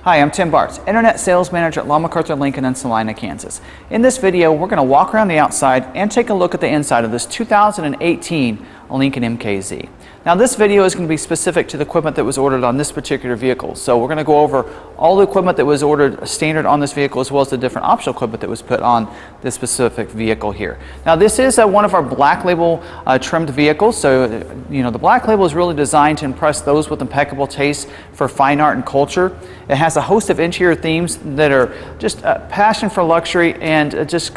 Hi, I'm Tim Bartz, Internet Sales Manager at McArthur, Lincoln, and Salina, Kansas. In this video, we're going to walk around the outside and take a look at the inside of this 2018 Lincoln MKZ. Now this video is going to be specific to the equipment that was ordered on this particular vehicle. So we're going to go over all the equipment that was ordered standard on this vehicle, as well as the different optional equipment that was put on this specific vehicle here. Now this is one of our black label trimmed vehicles. So the black label is really designed to impress those with impeccable taste for fine art and culture. It has a host of interior themes that are just passion for luxury and just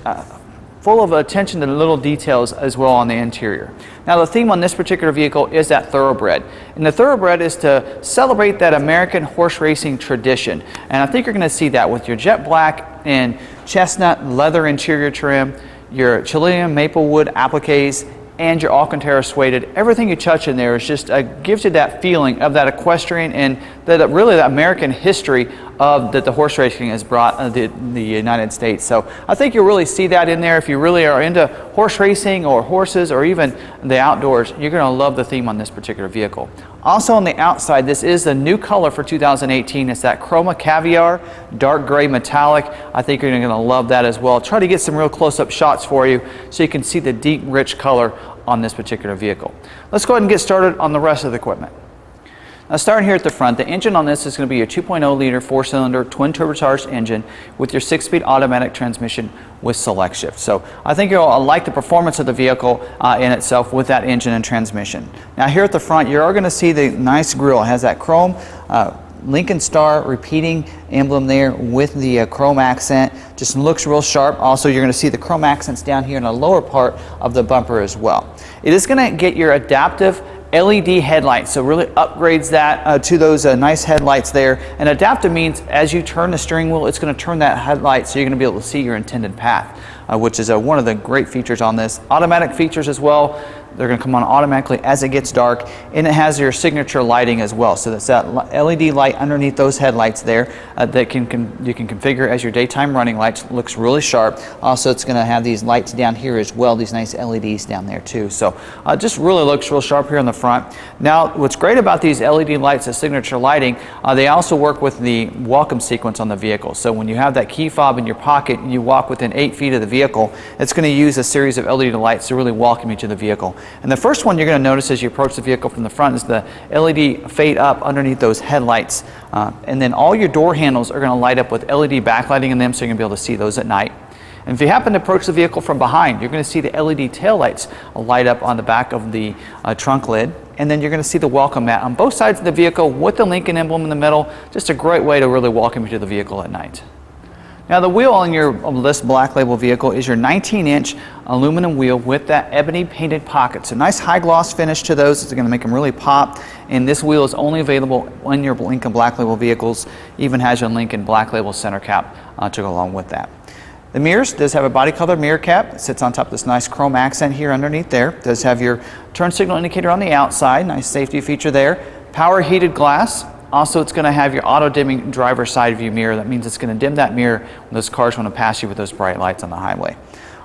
full of attention to the little details as well on the interior. Now the theme on this particular vehicle is that Thoroughbred. And the Thoroughbred is to celebrate that American horse racing tradition. And I think you're going to see that with your jet black and chestnut leather interior trim, your Chilean maple wood appliques, and your Alcantara suede. Everything you touch in there is just gives you that feeling of that equestrian and that really the American history of that the horse racing has brought the United States. So I think you'll really see that in there. If you really are into horse racing or horses or even the outdoors, you're going to love the theme on this particular vehicle. Also on the outside, this is the new color for 2018. It's that Chroma Caviar, dark gray metallic. I think you're going to love that as well. Try to get some real close-up shots for you so you can see the deep, rich color on this particular vehicle. Let's go ahead and get started on the rest of the equipment. Now starting here at the front, the engine on this is going to be a 2.0 liter 4-cylinder twin turbocharged engine with your 6-speed automatic transmission with select shift. So I think you'll like the performance of the vehicle in itself with that engine and transmission. Now here at the front, you're going to see the nice grille. It has that chrome Lincoln Star repeating emblem there with the chrome accent. Just looks real sharp. Also, you're going to see the chrome accents down here in the lower part of the bumper as well. It is going to get your adaptive LED headlights, so really upgrades that to those nice headlights there. And adaptive means as you turn the steering wheel, it's going to turn that headlight so you're going to be able to see your intended path, which is one of the great features on this. Automatic features as well. They're going to come on automatically as it gets dark, and it has your signature lighting as well. So that's that LED light underneath those headlights there that you can configure as your daytime running lights. Looks really sharp. Also, it's going to have these lights down here as well, these nice LEDs down there too. So just really looks real sharp here on the front. Now, what's great about these LED lights, the signature lighting, they also work with the welcome sequence on the vehicle. So when you have that key fob in your pocket and you walk within 8 feet of the vehicle, it's going to use a series of LED lights to really welcome you to the vehicle. And the first one you're going to notice as you approach the vehicle from the front is the LED fade up underneath those headlights. And then all your door handles are going to light up with LED backlighting in them, so you're going to be able to see those at night. And if you happen to approach the vehicle from behind, you're going to see the LED taillights light up on the back of the trunk lid. And then you're going to see the welcome mat on both sides of the vehicle with the Lincoln emblem in the middle. Just a great way to really welcome you to the vehicle at night. Now the wheel on this black label vehicle is your 19-inch aluminum wheel with that ebony painted pocket. So nice high gloss finish to those. It's going to make them really pop. And this wheel is only available on your Lincoln black label vehicles. Even has your Lincoln black label center cap to go along with that. The mirrors does have a body color mirror cap. It sits on top of this nice chrome accent here underneath there. It does have your turn signal indicator on the outside. Nice safety feature there. Power heated glass. Also, it's going to have your auto-dimming driver side view mirror. That means it's going to dim that mirror when those cars want to pass you with those bright lights on the highway.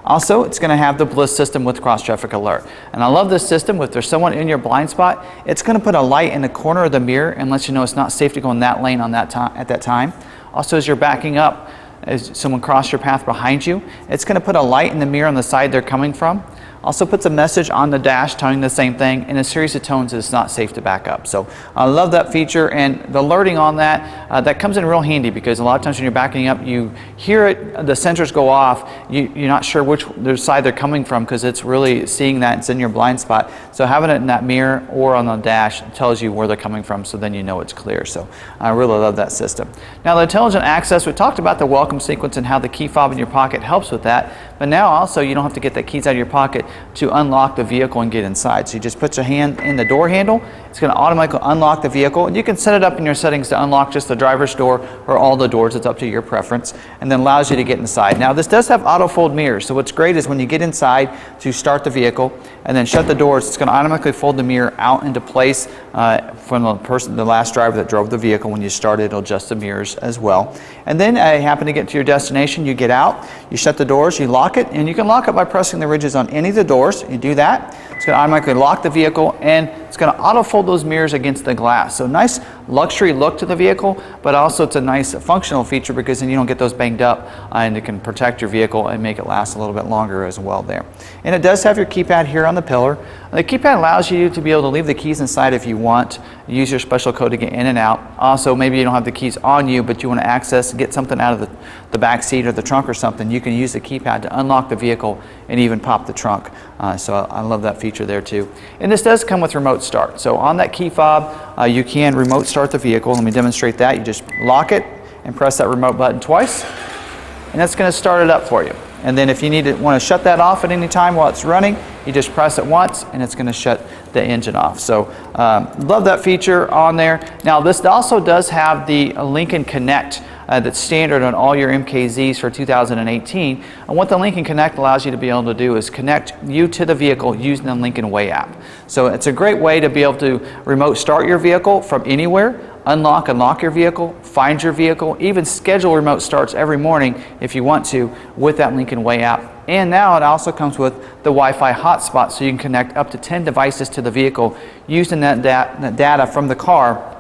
Also, it's going to have the bliss system with cross-traffic alert. And I love this system. If there's someone in your blind spot, it's going to put a light in the corner of the mirror and let you know it's not safe to go in that lane on that at that time. Also, as you're backing up, as someone crosses your path behind you, it's going to put a light in the mirror on the side they're coming from. Also puts a message on the dash telling the same thing in a series of tones that it's not safe to back up. So I love that feature, and the alerting on that, that comes in real handy because a lot of times when you're backing up, you hear it, the sensors go off, you're not sure which side they're coming from because it's really seeing that it's in your blind spot. So having it in that mirror or on the dash tells you where they're coming from, so then you know it's clear. So I really love that system. Now the intelligent access, we talked about the welcome sequence and how the key fob in your pocket helps with that, but now also you don't have to get the keys out of your pocket to unlock the vehicle and get inside. So you just put your hand in the door handle, it's going to automatically unlock the vehicle, and you can set it up in your settings to unlock just the driver's door or all the doors. It's up to your preference, and then allows you to get inside. Now this does have auto fold mirrors, so what's great is when you get inside to start the vehicle and then shut the doors, it's going to automatically fold the mirror out into place from the last driver that drove the vehicle. When you start it, it'll adjust the mirrors as well. And then you happen to get to your destination, you get out, you shut the doors, you lock it, and you can lock it by pressing the ridges on any of the doors. You do that. It's going to automatically lock the vehicle, and it's going to auto fold those mirrors against the glass. So nice luxury look to the vehicle, but also it's a nice functional feature because then you don't get those banged up, and it can protect your vehicle and make it last a little bit longer as well there. And it does have your keypad here on the pillar. The keypad allows you to be able to leave the keys inside if you want. Use your special code to get in and out. Also, maybe you don't have the keys on you, but you want to access, get something out of the back seat or the trunk or something. You can use the keypad to unlock the vehicle and even pop the trunk. So I love that feature there too. And this does come with remote start. So on that key fob, you can remote start the vehicle. Let me demonstrate that. You just lock it and press that remote button twice, and that's going to start it up for you. And then if you want to shut that off at any time while it's running, you just press it once and it's going to shut the engine off. So love that feature on there. Now this also does have the Lincoln Connect that's standard on all your MKZs for 2018. And what the Lincoln Connect allows you to be able to do is connect you to the vehicle using the Lincoln Way app. So it's a great way to be able to remote start your vehicle from anywhere, unlock and lock your vehicle, find your vehicle, even schedule remote starts every morning if you want to with that Lincoln Way app. And now it also comes with the Wi-Fi hotspot, so you can connect up to 10 devices to the vehicle using that data from the car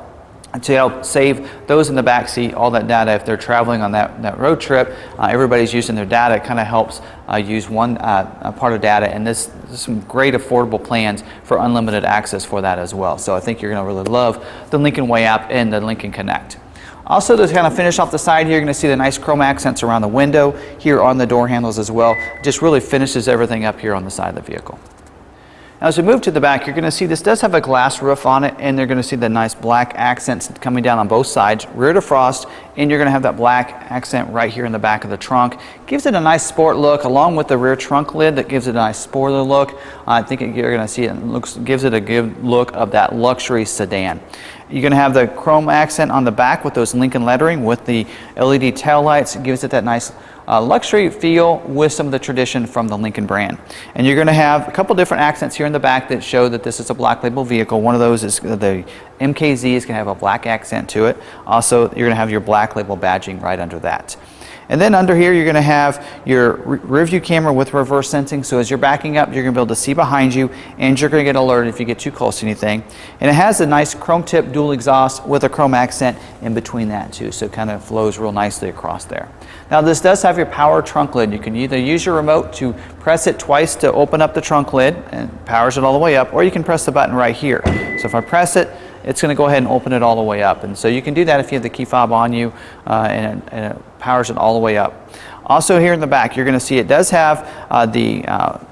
to help save those in the back seat all that data. If they're traveling on that road trip, everybody's using their data. It kind of helps use one part of data, and there's some great affordable plans for unlimited access for that as well. So I think you're going to really love the Lincoln Way app and the Lincoln Connect. Also, to kind of finish off the side here, you're going to see the nice chrome accents around the window, here on the door handles as well. Just really finishes everything up here on the side of the vehicle. Now as we move to the back, you're going to see this does have a glass roof on it, and you're going to see the nice black accents coming down on both sides, rear defrost, and you're going to have that black accent right here in the back of the trunk. Gives it a nice sport look, along with the rear trunk lid that gives it a nice sportly look. I think you're going to see it gives it a good look of that luxury sedan. You're going to have the chrome accent on the back with those Lincoln lettering with the LED tail lights. It gives it that nice luxury feel with some of the tradition from the Lincoln brand. And you're going to have a couple different accents here in the back that show that this is a black label vehicle. One of those is the MKZ is going to have a black accent to it. Also, you're going to have your black label badging right under that. And then under here, you're going to have your rear view camera with reverse sensing. So as you're backing up, you're going to be able to see behind you, and you're going to get alerted if you get too close to anything. And it has a nice chrome tip dual exhaust with a chrome accent in between that too. So it kind of flows real nicely across there. Now this does have your power trunk lid. You can either use your remote to press it twice to open up the trunk lid and powers it all the way up, or you can press the button right here. So if I press it, it's going to go ahead and open it all the way up. And so you can do that if you have the key fob on you, and it powers it all the way up. Also here in the back, you're going to see it does have the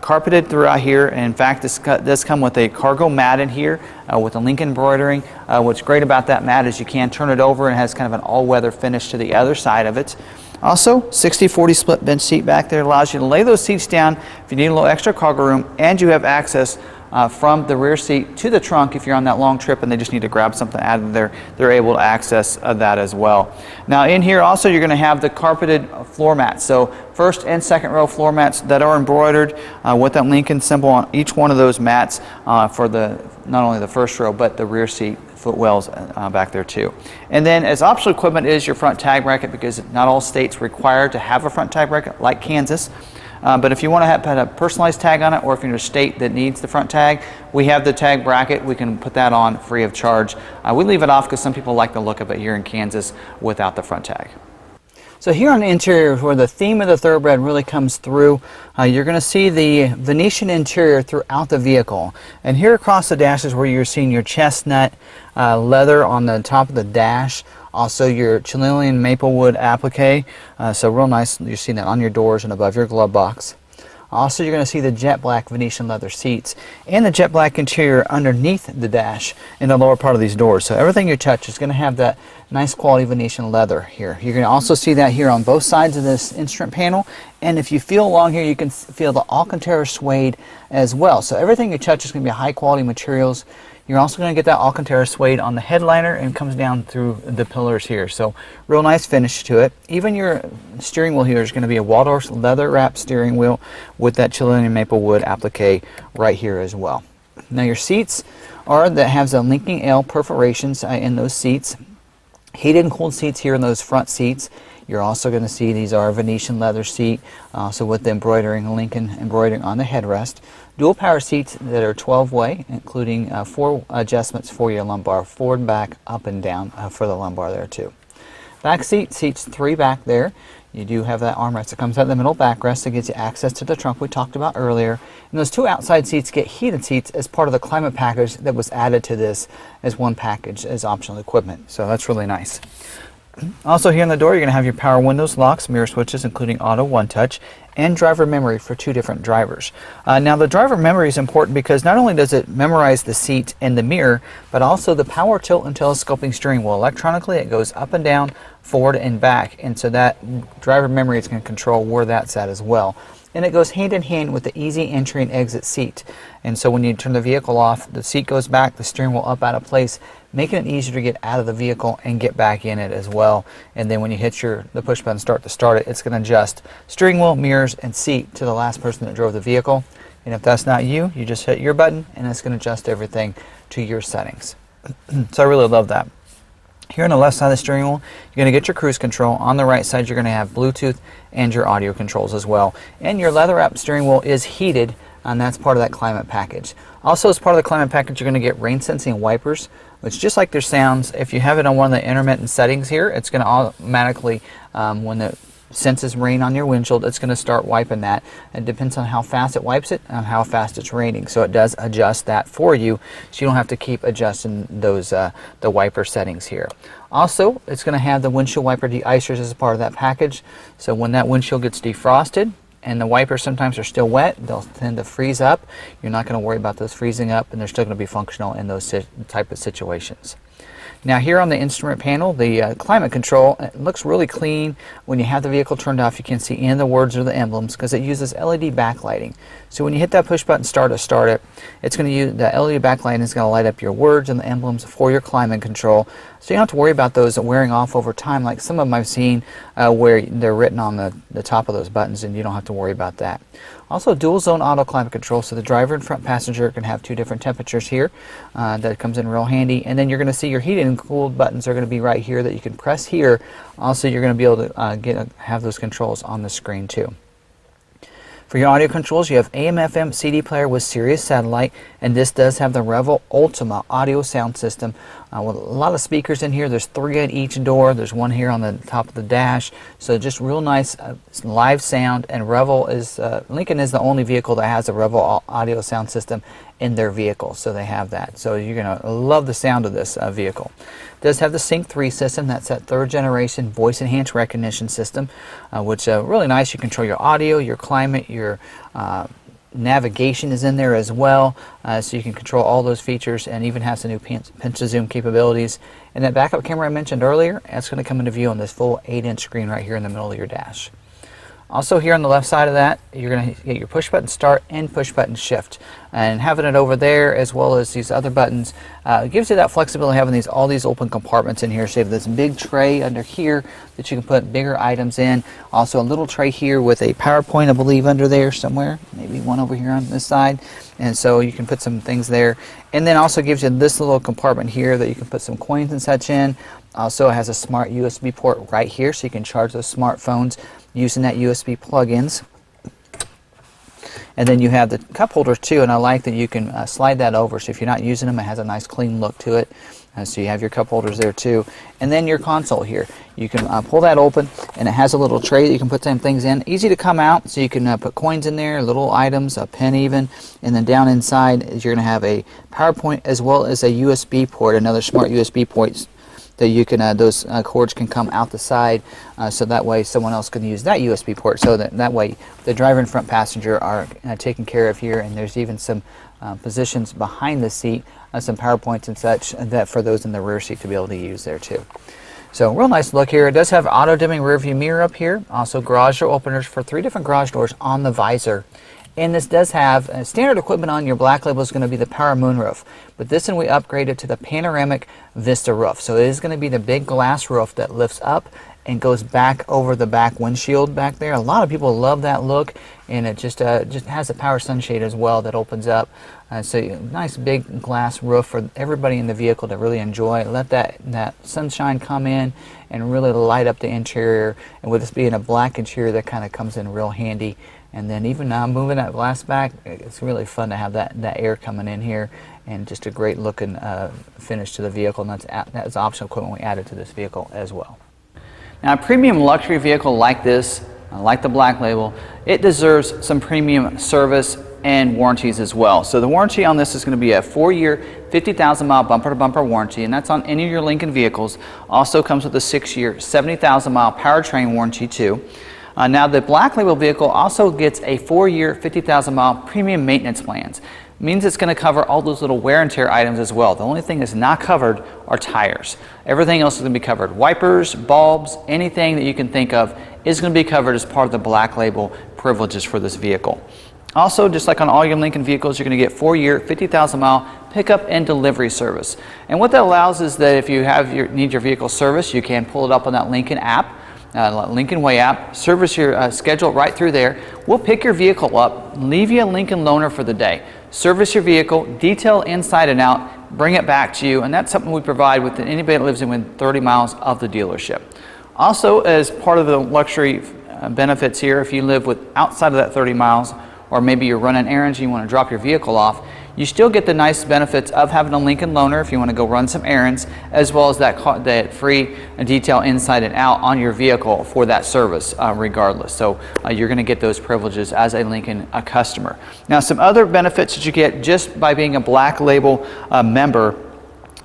carpeted throughout here. And in fact, this does come with a cargo mat in here with a Lincoln embroidering. What's great about that mat is you can turn it over and it has kind of an all-weather finish to the other side of it. Also, 60-40 split bench seat back there allows you to lay those seats down if you need a little extra cargo room, and you have access from the rear seat to the trunk if you're on that long trip and they just need to grab something out of there. They're able to access that as well. Now in here also you're going to have the carpeted floor mats. So first and second row floor mats that are embroidered with that Lincoln symbol on each one of those mats for not only the first row but the rear seat footwells back there too. And then as optional equipment is your front tag bracket, because not all states require to have a front tag bracket like Kansas. But if you want to have a personalized tag on it, or if you're in a state that needs the front tag, we have the tag bracket. We can put that on free of charge. We leave it off because some people like the look of it here in Kansas without the front tag. So here on the interior, where the theme of the Thoroughbred really comes through, you're going to see the Venetian interior throughout the vehicle. And here across the dash is where you're seeing your chestnut leather on the top of the dash. Also your Chilean maplewood applique. So real nice. You're seeing that on your doors and above your glove box. Also, you're going to see the jet black Venetian leather seats and the jet black interior underneath the dash in the lower part of these doors. So everything you touch is going to have that nice quality Venetian leather here. You're going to also see that here on both sides of this instrument panel. And if you feel along here, you can feel the Alcantara suede as well. So everything you touch is going to be high quality materials. You're also going to get that Alcantara suede on the headliner and comes down through the pillars here. So real nice finish to it. Even your steering wheel here is going to be a Waldorf leather wrapped steering wheel with that Chilean maplewood applique right here as well. Now your seats that has the linking L perforations in those seats. Heated and cooled seats here in those front seats. You're also going to see these are Venetian leather seat, also with the embroidering, Lincoln embroidering on the headrest. Dual power seats that are 12-way, including 4 adjustments for your lumbar, forward, back, up, and down for the lumbar there too. Back seat, seats 3 back there. You do have that armrest that comes out in the middle backrest that gives you access to the trunk we talked about earlier. And those 2 outside seats get heated seats as part of the climate package that was added to this as one package as optional equipment. So that's really nice. Also here in the door, you're going to have your power windows, locks, mirror switches, including auto one-touch, and driver memory for 2 different drivers. Now the driver memory is important because not only does it memorize the seat and the mirror, but also the power tilt and telescoping steering wheel. Electronically, it goes up and down, forward and back, and so that driver memory is going to control where that's at as well. And it goes hand in hand with the easy entry and exit seat. And so when you turn the vehicle off, the seat goes back, the steering wheel up out of place, making it easier to get out of the vehicle and get back in it as well. And then when you hit the push button start to start it, it's going to adjust steering wheel, mirrors, and seat to the last person that drove the vehicle. And if that's not you, you just hit your button and it's going to adjust everything to your settings. So I really love that. Here on the left side of the steering wheel, you're going to get your cruise control. On the right side, you're going to have Bluetooth and your audio controls as well. And your leather-wrapped steering wheel is heated, and that's part of that climate package. Also, as part of the climate package, you're going to get rain sensing wipers, which just like their sounds, if you have it on one of the intermittent settings here, it's going to automatically, when it senses rain on your windshield, it's going to start wiping that. It depends on how fast it wipes it and how fast it's raining. So it does adjust that for you, so you don't have to keep adjusting those the wiper settings here. Also, it's going to have the windshield wiper De-Icers as a part of that package. So when that windshield gets defrosted and the wipers sometimes are still wet, they'll tend to freeze up. You're not going to worry about those freezing up, and they're still going to be functional in those type of situations. Now here on the instrument panel, the climate control, it looks really clean. When you have the vehicle turned off, you can see any of the words or the emblems because it uses LED backlighting. So when you hit that push button start to start it, it's going to use the LED backlighting is going to light up your words and the emblems for your climate control. So you don't have to worry about those wearing off over time like some of them I've seen where they're written on the top of those buttons, and you don't have to worry about that. Also, dual zone auto climate control, so the driver and front passenger can have 2 different temperatures here. That comes in real handy. And then you're going to see your heated and cooled buttons are going to be right here that you can press here. Also, you're going to be able to have those controls on the screen too. For your audio controls, you have AM/FM CD player with Sirius satellite, and this does have the Revel Ultima audio sound system with a lot of speakers in here. There's 3 at each door. There's 1 here on the top of the dash. So just real nice live sound. And Revel is Lincoln is the only vehicle that has a Revel audio sound system in their vehicle, so they have that. So you're going to love the sound of this vehicle. It does have the Sync 3 system. That's that 3rd generation voice enhanced recognition system, which really nice. You control your audio, your climate, your navigation is in there as well, so you can control all those features, and even has the new pinch to zoom capabilities. And that backup camera I mentioned earlier, that's going to come into view on this full 8-inch screen right here in the middle of your dash. Also here on the left side of that, you're going to get your push button start and push button shift. And having it over there as well as these other buttons gives you that flexibility, having all these open compartments in here. So you have this big tray under here that you can put bigger items in. Also a little tray here with a PowerPoint, I believe, under there somewhere. Maybe one over here on this side. And so you can put some things there. And then also gives you this little compartment here that you can put some coins and such in. Also it has a smart USB port right here, so you can charge those smartphones using that USB plug-ins. And then you have the cup holders too, and I like that you can slide that over, so if you're not using them, it has a nice clean look to it. So you have your cup holders there too. And then your console here, you can pull that open, and it has a little tray that you can put some things in. Easy to come out, so you can put coins in there, little items, a pen even. And then down inside you're going to have a PowerPoint as well as a USB port, another smart USB port that you can those cords can come out the side, so that way someone else can use that USB port, so that way the driver and front passenger are taken care of here. And there's even some positions behind the seat, some PowerPoints and such, that for those in the rear seat to be able to use there too. So real nice look here. It does have auto dimming rear view mirror up here, also garage door openers for 3 different garage doors on the visor. And this does have standard equipment on your black label is going to be the power moonroof. but this one we upgraded to the Panoramic Vista roof. So it is going to be the big glass roof that lifts up and goes back over the back windshield back there. A lot of people love that look, and it just has a power sunshade as well that opens up. So nice big glass roof for everybody in the vehicle to really enjoy. Let that sunshine come in and really light up the interior. And with this being a black interior, that kind of comes in real handy. And then even now moving that glass back, it's really fun to have that air coming in here, and just a great looking finish to the vehicle. And that's optional equipment we added to this vehicle as well. Now, a premium luxury vehicle like this, like the Black Label, it deserves some premium service and warranties as well. So the warranty on this is going to be a 4-year, 50,000-mile bumper-to-bumper warranty, and that's on any of your Lincoln vehicles. Also comes with a 6-year, 70,000-mile powertrain warranty too. Now the Black Label vehicle also gets a 4-year, 50,000-mile premium maintenance plans. Means it's going to cover all those little wear and tear items as well. The only thing that's not covered are tires. Everything else is going to be covered. Wipers, bulbs, anything that you can think of is going to be covered as part of the Black Label privileges for this vehicle. Also, just like on all your Lincoln vehicles, you're going to get 4-year, 50,000-mile pickup and delivery service. And what that allows is that if you need your vehicle serviced, you can pull it up on that Lincoln app. Lincoln Way app, service your schedule right through there. We'll pick your vehicle up, leave you a Lincoln loaner for the day, service your vehicle, detail inside and out, bring it back to you, and that's something we provide with anybody that lives within 30 miles of the dealership. Also, as part of the luxury benefits here, if you live outside of that 30 miles, or maybe you're running errands and you want to drop your vehicle off, you still get the nice benefits of having a Lincoln loaner if you want to go run some errands, as well as that free detail inside and out on your vehicle for that service regardless. So you're going to get those privileges as a Lincoln customer. Now, some other benefits that you get just by being a Black Label member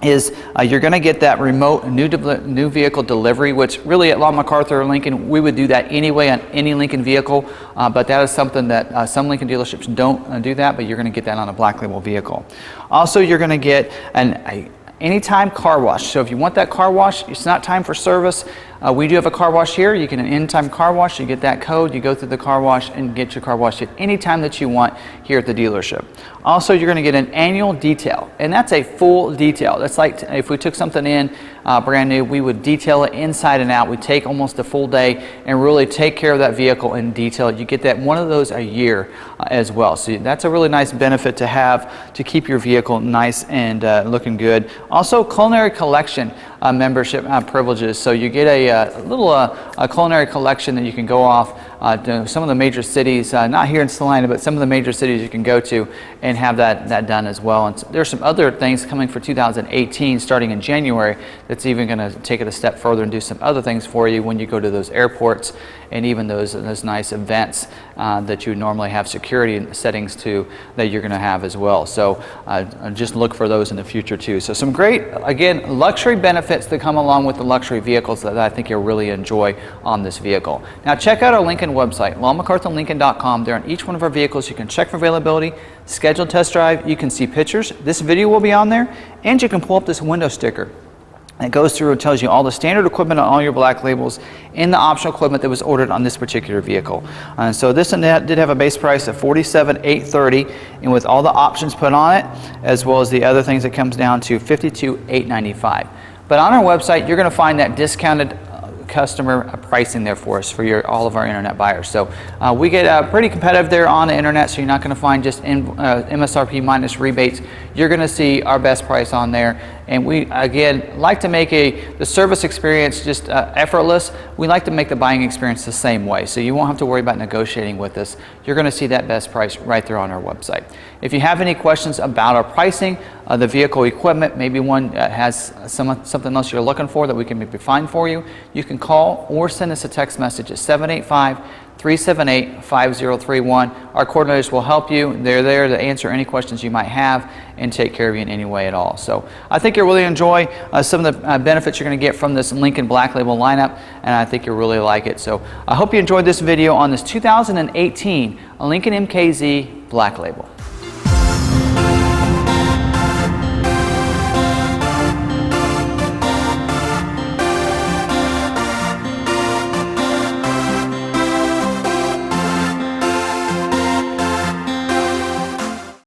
is you're going to get that remote new vehicle delivery, which really at McArthur or Lincoln, we would do that anyway on any Lincoln vehicle, but that is something that some Lincoln dealerships don't do that, but you're going to get that on a Black Label vehicle. Also, you're going to get an anytime car wash. So if you want that car wash, it's not time for service, we do have a car wash here. You get an anytime car wash, you get that code, you go through the car wash and get your car washed at any time that you want here at the dealership. Also, you're going to get an annual detail, and that's a full detail. That's like if we took something in brand new, we would detail it inside and out. We take almost a full day and really take care of that vehicle in detail. You get that one of those a year as well. So that's a really nice benefit to have to keep your vehicle nice and looking good. Also, culinary collection membership privileges. So you get a little culinary collection that you can go off to some of the major cities, not here in Salina, but some of the major cities you can go to and have that done as well. And so there's some other things coming for 2018 starting in January that's even going to take it a step further and do some other things for you when you go to those airports and even those nice events that you normally have security settings to that you're going to have as well. So just look for those in the future too. So some great, again, luxury benefits that come along with the luxury vehicles that I think you'll really enjoy on this vehicle. Now check out our Lincoln website, McArthurLincoln.com. There on each one of our vehicles you can check for availability, schedule test drive, you can see pictures, this video will be on there, and you can pull up this window sticker. It goes through and tells you all the standard equipment on all your Black Labels and the optional equipment that was ordered on this particular vehicle. So this one did have a base price of $47,830, and with all the options put on it, as well as the other things, it comes down to $52,895. But on our website, you're going to find that discounted customer pricing there for us for all of our internet buyers. So we get pretty competitive there on the internet, so you're not going to find just MSRP minus rebates. You're going to see our best price on there. And we, again, like to make the service experience just effortless. We like to make the buying experience the same way, so you won't have to worry about negotiating with us. You're going to see that best price right there on our website. If you have any questions about our pricing, the vehicle equipment, maybe one has something else you're looking for that we can maybe find for you, you can call or send us a text message at 785-378-5031. Our coordinators will help you. They're there to answer any questions you might have and take care of you in any way at all. So I think you'll really enjoy some of the benefits you're going to get from this Lincoln Black Label lineup, and I think you'll really like it. So I hope you enjoyed this video on this 2018 Lincoln MKZ Black Label.